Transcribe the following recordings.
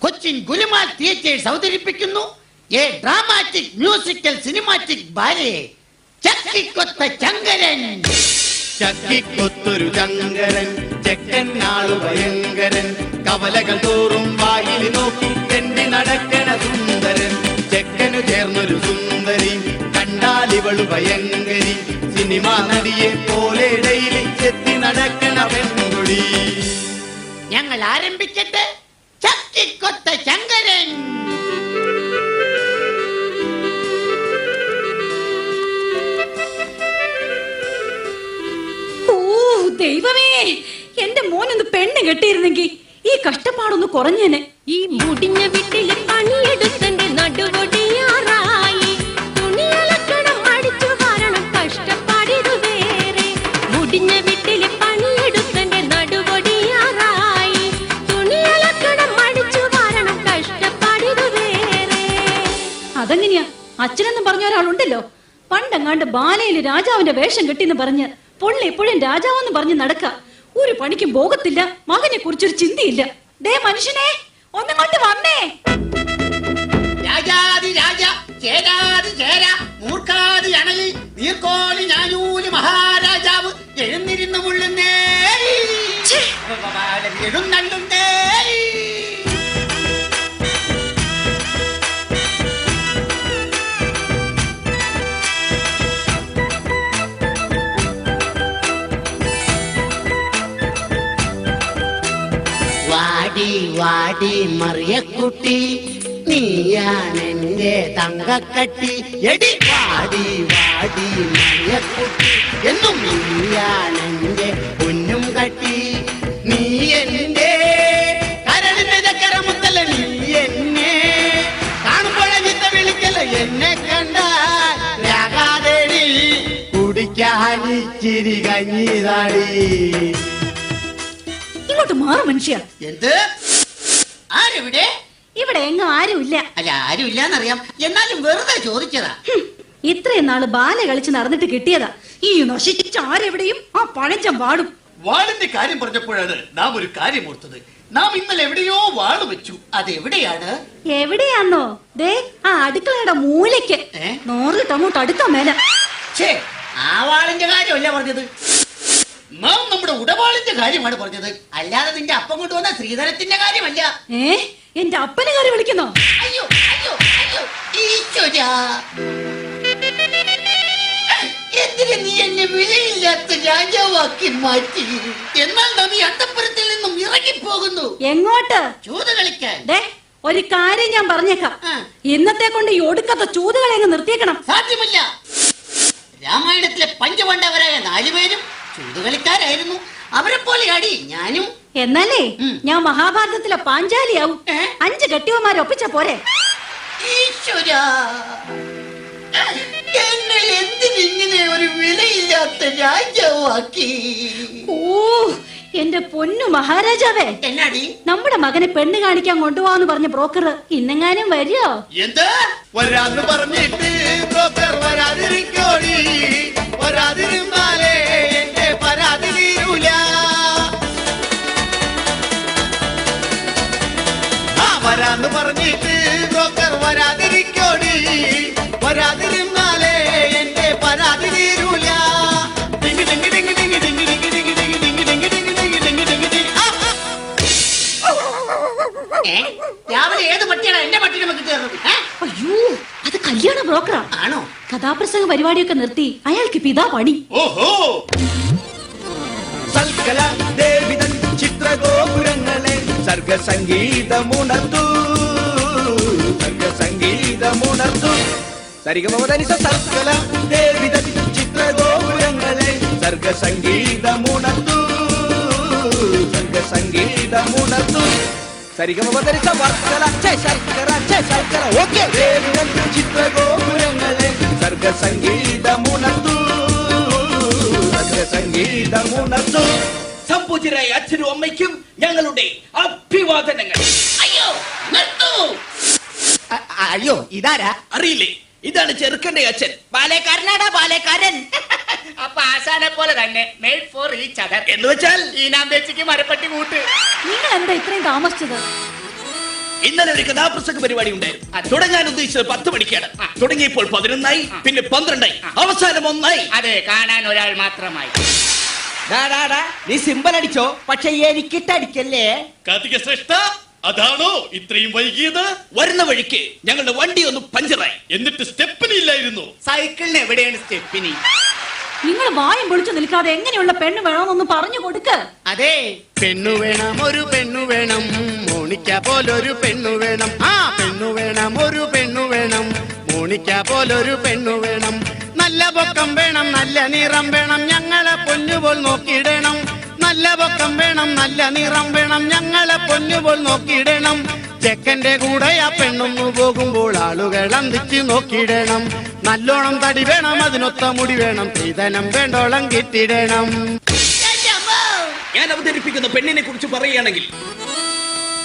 കൊച്ചിൻ ഗുലുമാൽ തിയേറ്റേഴ്സ് അവതരിപ്പിക്കുന്നു a dramatic musical cinematic ballet ചക്കിക്കൊത്ത ചങ്കരൻ. ചക്കിക്കൊത്തൊരു ചങ്കരൻ, ചെക്കൻ ആളു ഭയങ്കരൻ, കവലകൾ തോറും വായിൽ നോക്കി തെണ്ടി നടക്കണ സുന്ദരൻ. ചെക്കനു ചേർന്നൊരു സുന്ദരി, കണ്ടാലിവളു ഭയങ്കരി, സിനിമാ നടിയെ പോലെ ഡെയിലി ചെത്തി നടക്കണ പെൺകുടി. ഞങ്ങൾ ആരംഭിക്കട്ടെ. ചക്കിക്കൊത്ത ചങ്കരൻ. ദൈവമേ, എന്റെ മോനൊന്ന് പെണ്ണ് കെട്ടിയിരുന്നെങ്കിൽ ഈ കഷ്ടപ്പാടൊന്ന് കുറഞ്ഞേനെ. ഈ മുടിഞ്ഞ വീട്ടില് പണിയെടുത്തന്റെ നടുവൊടിയാറായി, തുണിയലക്കണം അടിച്ചു കാരണം കഷ്ടപ്പാടിതു വേറെ. മുടിഞ്ഞ വീട്ടില് പണിയെടുത്തന്റെ നടുവൊടിയാറായി, തുണിയലക്കണം അടിച്ചു കാരണം കഷ്ടപ്പാടിതു വേറെ. അതെങ്ങനെയാ? അച്ഛനെന്ന് പറഞ്ഞ ഒരാളുണ്ടല്ലോ, പണ്ടെങ്ങാണ്ട് ബാലയില് രാജാവിന്റെ വേഷം കെട്ടിന്ന് പറഞ്ഞ് പൊള്ളി എപ്പോഴും രാജാവെന്ന് പറഞ്ഞ് നടക്ക. ഒരു പണിക്കും പോകത്തില്ല, മകനെ കുറിച്ചൊരു ചിന്തയില്ല. ദേ മനുഷ്യനെ, ഒന്നിങ്ങോട്ട് വന്നേ. രാജാതി രാജ, ചേരാതി ചേര, മൂർഖാതി അണലി, നീർക്കോലി ഞാനൂല് മഹാരാജാവ് എഴുന്നിരുന്നു മുള്ളുന്നേ, എഴുന്നള്ളുന്നേ. വാടി വാടി മറിയക്കുട്ടി, നീയാണെന്റെ തങ്കക്കട്ടി. എടി വാടി വാടി മറിയക്കുട്ടി, എന്നും നീയാണെന്റെ പൊന്നും കട്ടി. നീ എന്റെ കരളിന്റെ മുത്തല്ല, നീ എന്നെ കാണുമ്പോഴെ ചിത്ത വിളിക്കല. എന്നെ കണ്ടാകാതെടി കുടിക്കാനിച്ചിരി കഞ്ഞിതാടി. ഇങ്ങോട്ട് മാറും മനുഷ്യ. എന്ത്? ആരെവിടെ? ഇവിടെ എങ്ങും ആരുമില്ല. അല്ല, ആരുമില്ലാന്നറിയാം, എന്നാലും വെറുതെ ചോദിച്ചതാ. ഇത്രയും നാള് ബാല കളിച്ച് നടന്നിട്ട് കിട്ടിയതാ. ഈ നശിച്ച ആരെവിടെയും ആ പഴഞ്ചം വാടും. വാളിന്റെ കാര്യം പറഞ്ഞപ്പോഴാണ് നാം ഒരു കാര്യം ഓർത്തത്. നാം ഇന്നലെ എവിടെയോ വാള് വെച്ചു. അതെവിടെയാണ്? എവിടെയാന്നോ? ദേ ആ അടുക്കളയുടെ മൂലയ്ക്ക്. നോറിട്ട് അങ്ങോട്ട് അടുക്കാൻ മേല. ആ വാളിന്റെ കാര്യമല്ല പറഞ്ഞത്, നാം നമ്മുടെ ഉടവാളിന്റെ കാര്യമാണ് പറഞ്ഞത്. അല്ലാതെ നിന്റെ അപ്പം കൊണ്ടുവന്ന ശ്രീധരത്തിന്റെ കാര്യമല്ല. എന്റെ അപ്പനെ കാര്യം വിളിക്കുന്നോ? അയ്യോ അയ്യോ അയ്യോ, ഈശ്വരാ, എന്തിന് നീ എന്നെ വിലയില്ലാത്ത രാജാവാക്കി മാറ്റി? എന്നാൽ നാം ഈ അന്തപ്പുരത്തിൽ നിന്നും ഇറങ്ങിപ്പോകുന്നു. എങ്ങോട്ട്? ചൂത് കളിക്കാൻ. ഒരു കാര്യം ഞാൻ പറഞ്ഞേക്കാം, ഇന്നത്തെ കൊണ്ട് ഈ ഒടുക്കത്തെ ചൂതുകളെ അങ്ങ് നിർത്തിയേക്കണം. സാധ്യമല്ല. രാമായണത്തിലെ പഞ്ചപാണ്ഡവരായ 4 പേരും ചൂതുകളിക്കാരായിരുന്നു. അവരെ പോലെ അടി ഞാനും. എന്നാലേ ഞാൻ മഹാഭാരതത്തിലെ പാഞ്ചാലിയാവും. 5 കെട്ടിയവന്മാരെ ഒപ്പിച്ച പോരെ? ഈശ്വരാ, എന്നെ എന്തിനിങ്ങനെ ഒരു വിലയില്ലാത്ത രാജാവാക്കി? ഓ എന്റെ പൊന്നു മഹാരാജാവേ, എന്നാടി? നമ്മുടെ മകനെ പെണ്ണ് കാണിക്കാൻ കൊണ്ടുപോവാന്ന് പറഞ്ഞ ബ്രോക്കർ ഇന്നെങ്ങാനും വരുമോ? എന്താ വരാന്ന് പറഞ്ഞിട്ട് ബ്രോക്കർ വരാതിരിക്കോടി, വരാതിരുന്നാലേ എന്റെ പരാതി തീരൂല. വരാന്ന് പറഞ്ഞിട്ട് ബ്രോക്കർ വരാതിരിക്കോടി, വരാതിരുന്നാലേ എന്റെ പരാതി തീരൂല. രാവിലെ ഏത് പട്ടിയാണ് എന്റെ പട്ടിനെ വെക്കി ചേർന്നത്? അയ്യോ, അത് കല്യാണ ബ്രോക്കറാ. ആണോ? കഥാപ്രസംഗ പരിപാടിയൊക്കെ നിർത്തി അയാൾക്ക് പിതാ പണി. ഓഹോ, സൽക്കല ദേവിതൻ ചിത്രഗോപുരങ്ങളെ സർഗസംഗീതമുണർത്തു, സർഗസംഗീതമുണർത്തു. സരിഗമവതനിസ സൽക്കല ദേവിതൻ ചിത്രഗോപുരങ്ങളെ സർഗസംഗീതമുണർത്തു, സർഗസംഗീതമുണർത്തു. സരിഗമവതനിസ വർക്കല ശർക്കര ശർക്കര. ഓക്കെ. ദേവിതൻ ചിത്രഗോപുരങ്ങളെ സർഗസംഗീതമുണർത്തു, സർഗസംഗീതമുണർത്തു. സംപൂജ്യരായ അച്ഛനും അമ്മയ്ക്കും ഞങ്ങളുടെ അഭിവാദനങ്ങൾ. അയ്യോ നിർത്തൂ. അയ്യോ, ഇതാരാ? അറിയില്ലേ? ഇതാണ് ചെറുക്കന്റെ അച്ഛൻ. ബാലേക്കാരനാടാ ബാലേക്കാരൻ. അപ്പൊ ആശാനെ പോലെ തന്നെ മെയ്ഡ് ഫോർ ഈച്ച് അതർ. എന്ന് വെച്ചാൽ ഈനാമ്പേച്ചിക്ക് മരപ്പട്ടി കൂട്ട്. നിങ്ങൾ എന്താ ഇത്രയും താമസിച്ചത്? ഇന്നലെ ഒരു കഥാപ്രസംഗ പരിപാടി ഉണ്ടായിരുന്നു. തുടങ്ങാൻ ഉദ്ദേശിച്ചത് 10 മണിക്കാണ്. തുടങ്ങിയപ്പോൾ 11 പിന്നെ 12 അവസാനം 1. അതെ, കാണാൻ ഒരാൾ മാത്രമായി. നീ സിമ്പൽ അടിച്ചോ, പക്ഷെ എനിക്കിട്ടടിക്കല്ലേ. കാർത്തിക ശ്രേഷ്ഠ, അതാണോ ഇത്രയും വൈകിയത്? വരുന്ന വഴിക്ക് ഞങ്ങളുടെ വണ്ടി ഒന്ന് പഞ്ചറായി. എന്നിട്ട് സ്റ്റെപ്പിന് ഇല്ലായിരുന്നു. സൈക്കിളിന് എവിടെയാണ് സ്റ്റെപ്പിനി? നിങ്ങൾ വായും പൊളിച്ചു നിൽക്കാതെ എങ്ങനെയുള്ള പെണ്ണ് വേണമെന്നൊന്ന് പറഞ്ഞു കൊടുക്ക്. അതെ, പെണ്ണു വേണം, ഒരു പെണ്ണു വേണം, മോണിക്ക പോലൊരു പെണ്ണു വേണം. ആ പെണ്ണു വേണം, ഒരു പെണ്ണു വേണം, മോണിക്ക പോലൊരു പെണ്ണു വേണം. നല്ല പൊക്കം വേണം, നല്ല നിറം വേണം, ഞങ്ങളെ പൊന്നുപോൽ നോക്കിയിടണം. നല്ല പൊക്കം വേണം, നല്ല നിറം വേണം, ഞങ്ങളെ പൊന്നുപോൽ നോക്കിയിടണം. ചെക്കന്റെ കൂടെ ആ പെണ്ണൊന്നു പോകുമ്പോൾ ആളുകൾ അന്തിച്ച് നോക്കിയിടണം. നല്ലോണം തടി വേണം, അതിനൊത്ത മുടി വേണം, സ്ത്രീധനം വേണ്ടോളം കിട്ടിയിടണം. ഞാൻ അവതരിപ്പിക്കുന്ന പെണ്ണിനെ കുറിച്ച് പറയുകയാണെങ്കിൽ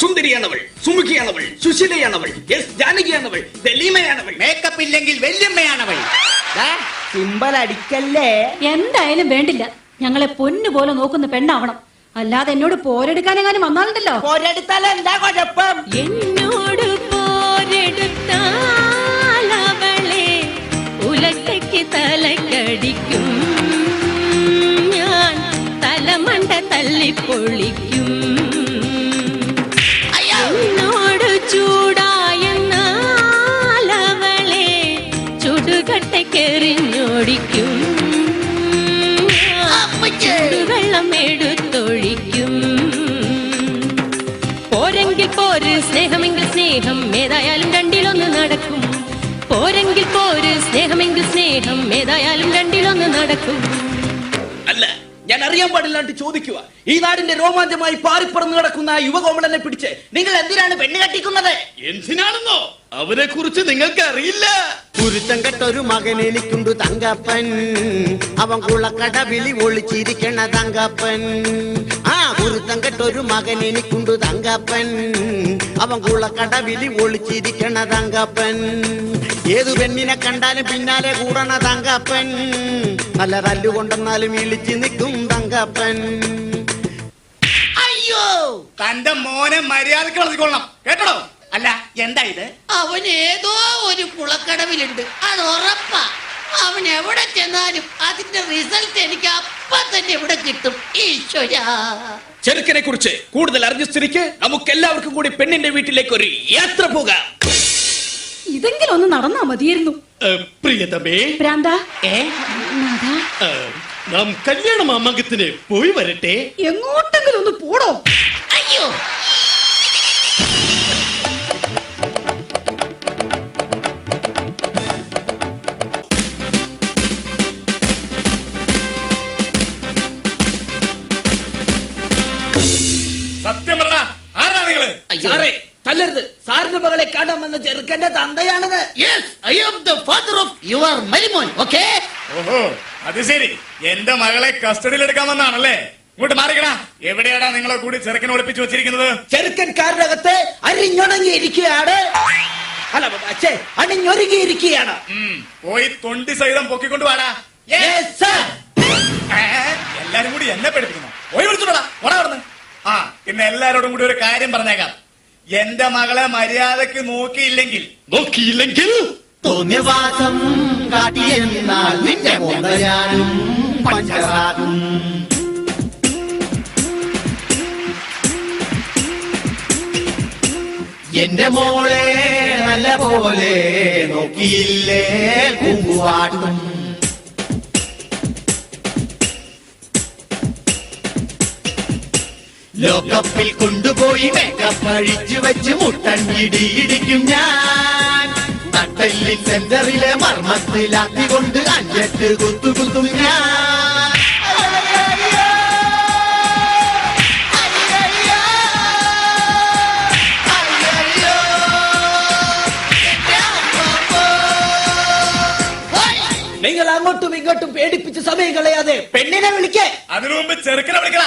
സുന്ദരിയാണവൾ, സുമുഖിയാണവൾ, സുശീലയാണവൾ, എസ് ജാനകിയാണവൾ, ദലീമയാണവൾ. മേക്കപ്പ് ഇല്ലെങ്കിൽ വല്യമ്മയാണവൾ. സിമ്പൽ അടിക്കല്ലേ. എന്തായാലും വേണ്ടില്ല, ഞങ്ങളെ പൊന്നു പോലെ നോക്കുന്ന പെണ്ണാവണം. അല്ലാതെ എന്നോട് പോരെടുക്കാനെങ്ങാനും വന്നാലുണ്ടല്ലോ. പോരെടുത്താൽ എന്താ കുഴപ്പം? എന്നോട് പോരെടുത്താൽ അവളെ ഉലക്കയ്ക്ക് തലക്കടിക്കും, ഞാൻ തലമണ്ട തല്ലിപ്പൊളിക്കും. എന്നോട് ചൂടായെന്നാൽ അവളെ ചുടുകട്ടയ്ക്കെറിഞ്ഞോടിക്കും, ചുടുവെള്ളം എടുത്തൊഴിക്കും. പോരെങ്കിൽ പോര്, സ്നേഹമെങ്കിൽ സ്നേഹം, ഏതായാലും രണ്ടിലൊന്ന് നടക്കും. പോരെങ്കിൽ പോര്, സ്നേഹമെങ്കിൽ സ്നേഹം, ഏതായാലും രണ്ടിലൊന്ന് നടക്കും. അല്ല, ഞാൻ അറിയാൻ പാടില്ലാണ്ട് ചോദിക്കുക. ഈ നാടിന്റെ രോമാഞ്ചമായി പാറിപ്പറന്ന് നടക്കുന്ന ആ യുവകോമളനെ പിടിച്ച് നിങ്ങൾ എന്തിനാണ് പെണ്ണ് കെട്ടിക്കുന്നത്? എന്തിനാണെന്നോ അവനെ കുറിച്ച് നിങ്ങൾക്ക് അറിയില്ല. കുരുത്തം കെട്ടൊരു മകൻ എനിക്കുണ്ട് തങ്കപ്പൻ, അവൻ കുളക്കടവിളി ഒളിച്ചിരിക്കണ തങ്കപ്പൻ. ആ കുരുത്തം കെട്ടൊരു മകൻ എനിക്കുണ്ട് തങ്കപ്പൻ, അവൻ കുളക്കടവിളി ഒളിച്ചിരിക്കണ തങ്കപ്പൻ. ഏതു പെണ്ണിനെ കണ്ടാലും പിന്നാലെ കൂടണ തങ്കപ്പൻ, നല്ല തല്ലുകൊണ്ടെന്നാലും ഇളിച്ചു നിൽക്കും തങ്കപ്പൻ. അയ്യോ, തന്റെ മോനെ മര്യാദക്ക് വളർത്തിക്കൊള്ളണം, കേട്ടോ? അല്ല എന്താ ഇത്? അവൻ ഏതോ ഒരു കുളക്കടവിലുണ്ട്, അത് ഉറപ്പാ. അവൻ എവിടെ ചെന്നാലും അതിന്റെ റിസൾട്ട് എനിക്ക് അപ്പ തന്നെ ഇവിടെ കിട്ടും. ഈശ്വരാ, ചെറുക്കനെ കുറിച്ച് കൂടുതൽ അറിഞ്ഞ സ്ഥിതിക്ക് നമുക്ക് എല്ലാവർക്കും കൂടി പെണ്ണിന്റെ വീട്ടിലേക്ക് ഒരു യാത്ര പോകാം. ഇതെങ്കിലും ഒന്ന് നടന്നാ മതിയായിരുന്നു. പ്രിയതമേ, ഭ്രാന്ത, നാം കല്യാണ മാമാങ്കത്തിന് പോയി വരട്ടെ. എങ്ങോട്ടെങ്കിലും ഒന്ന് പോടോ. അയ്യോ, സത്യം പറഞ്ഞ ആരാ നിങ്ങള്? സാറേ, തല്ലരുത്. സാറിന്റെ മകളെ കാണാൻ വന്ന ചെറുക്കന്റെ തന്തയാണിത്. Yes, I am the father of your marimon. Okay, ഓഹോ, അത് ശരി. എന്റെ മകളെ കസ്റ്റഡിയിൽ എടുക്കാൻ വന്നാണല്ലേ? ഇങ്ങോട്ട് മാറിക്കണ. എവിടെയാടാ നിങ്ങളെ കൂടി ചെറുക്കനെ ഒളിപ്പിച്ചു വെച്ചിരിക്കുന്നത്? ചെറുക്കൻ കാറിനകത്ത് അരിഞ്ഞൊണങ്ങിയിരിക്കുകയാണ്. അല്ല, അച്ഛേ, അണിഞ്ഞൊരുങ്ങിയിരിക്കുകയാണ്. പോയി തൊണ്ടി സഹിതം പൊക്കിക്കൊണ്ട് വാടാ. Yes, sir. എല്ലാരും കൂടി എന്നെ പഠിപ്പിക്കുന്നു. പോയി വിളിച്ചോടാ, ഓടാ അവിടുന്ന്. ആ, പിന്നെ എല്ലാരോടും കൂടി ഒരു കാര്യം പറഞ്ഞേക്കാം. എന്റെ മകളെ മര്യാദക്ക് നോക്കിയില്ലെങ്കിൽ തോന്നിയവാസം കാട്ടിയെന്നാൽ നിന്റെ മോന്തയാനും പഞ്ചറാകും. എന്റെ മോളെ നല്ല പോലെ നോക്കിയില്ലേ കുമ്പുവാട്ടും. ലോകപ്പിൽ കൊണ്ടുപോയി മേക്കപ്പ് അഴിച്ചു വെച്ച് മുട്ടൻ ഇടിയിടിക്കും ഞാൻ. നട്ടെല്ലിൽ സെന്ററിലെ മർമ്മത്തിലാക്കിക്കൊണ്ട് 5-8 കുത്തും ഞാൻ. നിങ്ങൾ അങ്ങോട്ടും ഇങ്ങോട്ടും പേടിപ്പിച്ച് സമയം കളയാതെ പെണ്ണിനെ വിളിക്കേ. അതിനു മുമ്പ് ചെറുക്കനെ വിളിക്കണ.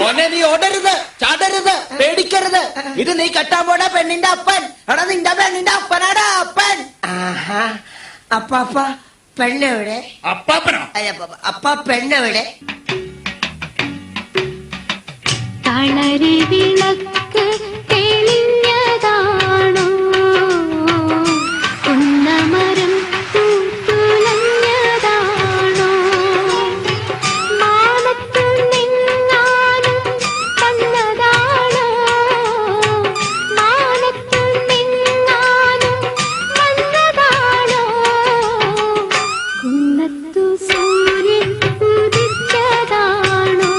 മോനെ നീ ഓടരുത്, ചാടരുത്, പേടിക്കരുത്. ഇത് നീ കെട്ടാൻ പോണ പെണ്ണിന്റെ അപ്പൻ. എടാ നിന്റെ പെണ്ണിന്റെ അപ്പനാടാ അപ്പൻ. ആഹാ അപ്പാപ്പ പെണ്ണെവിടെ? അപ്പാപ്പനോ? അപ്പ പെണ്ണെവിടെ? കളരി വിളക്ക് തെളിഞ്ഞതാണോ, ഉന്നമരം തൂത്തുലഞ്ഞതാണോ, മാനത്തു നിന്നാലും വന്നതാണോ, മാനത്തു നിന്നാലും വന്നതാണോ, കുന്നത്തു സൂര്യൻ ഉദിച്ചതാണോ,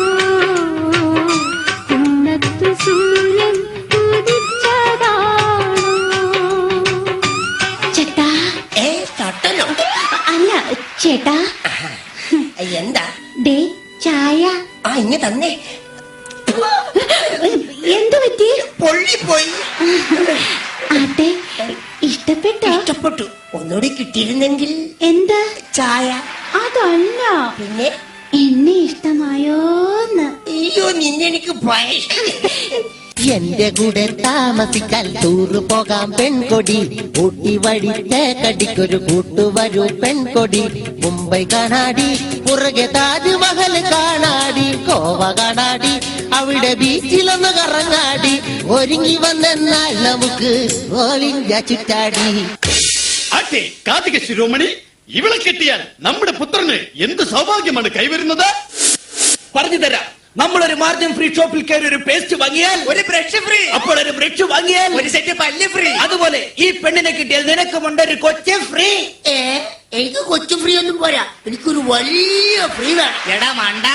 കുന്നത്തു സൂര്യൻ ഉദിച്ചതാണോ. ചേട്ടാ, തൊട്ടനോ? അല്ല ചേട്ടാ, എന്താ? ദേ ചായ. ഇങ്ങ തന്നെ. എന്തു പറ്റി? പൊള്ളിപ്പോയി. അതെ, ഇഷ്ടപ്പെട്ടോ? ഇഷ്ടപ്പെട്ടു. ഒന്നുകൂടി കിട്ടിയിരുന്നെങ്കിൽ. എന്താ? ചായ. അതല്ല, പിന്നെ എന്നെ ഇഷ്ടമായോന്ന്. അയ്യോ നിന്നെ എനിക്ക് ഭയം. എന്റെ കൂടെ താമസിക്കാൻ ടൂറ് പോകാം പെൺകൊടി, ഊട്ടി വഴിത്തെ കടിക്കൊരു കൂട്ടുവരൂ പെൺകൊടി, മുംബൈ കാണാടി, പുറകെ താജ്മഹൽ കാണാടി, ഗോവ കാണാടി, അവിടെ ബീച്ചിലൊന്ന് കറങ്ങാടി, ഒരുങ്ങി വന്നാൽ നമുക്ക് ഓൾ ഇന്ത്യ ചുറ്റാടി. ആട്ടെ കാർത്തിക ശിരോമണി, ഇവളെ കെട്ടിയാൽ നമ്മുടെ പുത്രന് എന്ത് സൗഭാഗ്യമാണ് കൈവരുന്നത്? പറഞ്ഞു തരാം. നമ്മളൊരു മാർജിൻ ഫ്രീ ഷോപ്പിൽ കയറി ഒരു പേസ്റ്റ് വാങ്ങിയാൽ ഒരു ബ്രഷ് ഫ്രീ, അപ്പോൾ ഒരു ബ്രഷ് വാങ്ങിയാൽ ഒരു സെറ്റ് പല്ല് ഫ്രീ. അതുപോലെ ഈ പെണ്ണിനെ കിട്ടിയാൽ നിനക്കുമുണ്ട് ഒരു കൊച്ചു ഫ്രീ. എനിക്ക് കൊച്ചു ഫ്രീ ഒന്നും പോരാ, എനിക്കൊരു വലിയ ഫ്രീ വേണം. എടാ മണ്ട,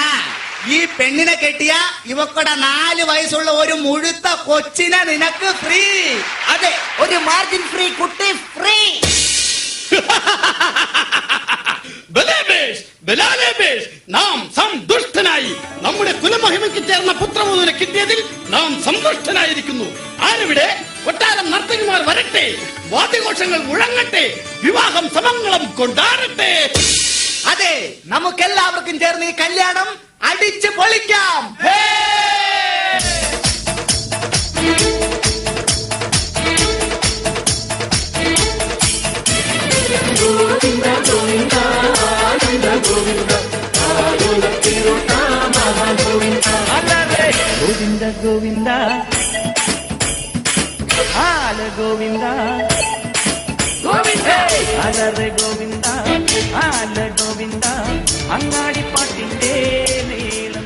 ഈ പെണ്ണിനെ കെട്ടിയ ഇവക്കടെ 4 വയസ്സുള്ള ഒരു മുഴുത്ത കൊച്ചിനെ നിനക്ക് ഫ്രീ. അതെ, ഒരു മാർജിൻ ഫ്രീ കുട്ടി ഫ്രീ. ബലേബേഷ്, ബലാലേബേഷ്, നാം സന്തുഷ്ടനായി. നമ്മുടെ കുലമഹിമയ്ക്ക് ചേർന്ന പുത്രമുതലെ കിട്ടിയതിൽ നാം സന്തുഷ്ടനായിരിക്കുന്നു. ആരിവിടെ? കൊട്ടാരം നർത്തകിമാർ വരട്ടെ, വാദ്യഘോഷങ്ങൾ മുഴങ്ങട്ടെ, വിവാഹം സമംഗളം കൊണ്ടാടട്ടെ. അതെ, നമുക്കെല്ലാവർക്കും ചേർന്ന് ഈ കല്യാണം അടിച്ച് പൊളിക്കാം. ഗോവിന്ദ ഗോവിന്ദ ആല ഗോവിന്ദ ഗോവിന്ദ അലറെ ഗോവിന്ദ ആല ഗോവിന്ദ അങ്ങാടി പാട്ടിന്റെ നീളം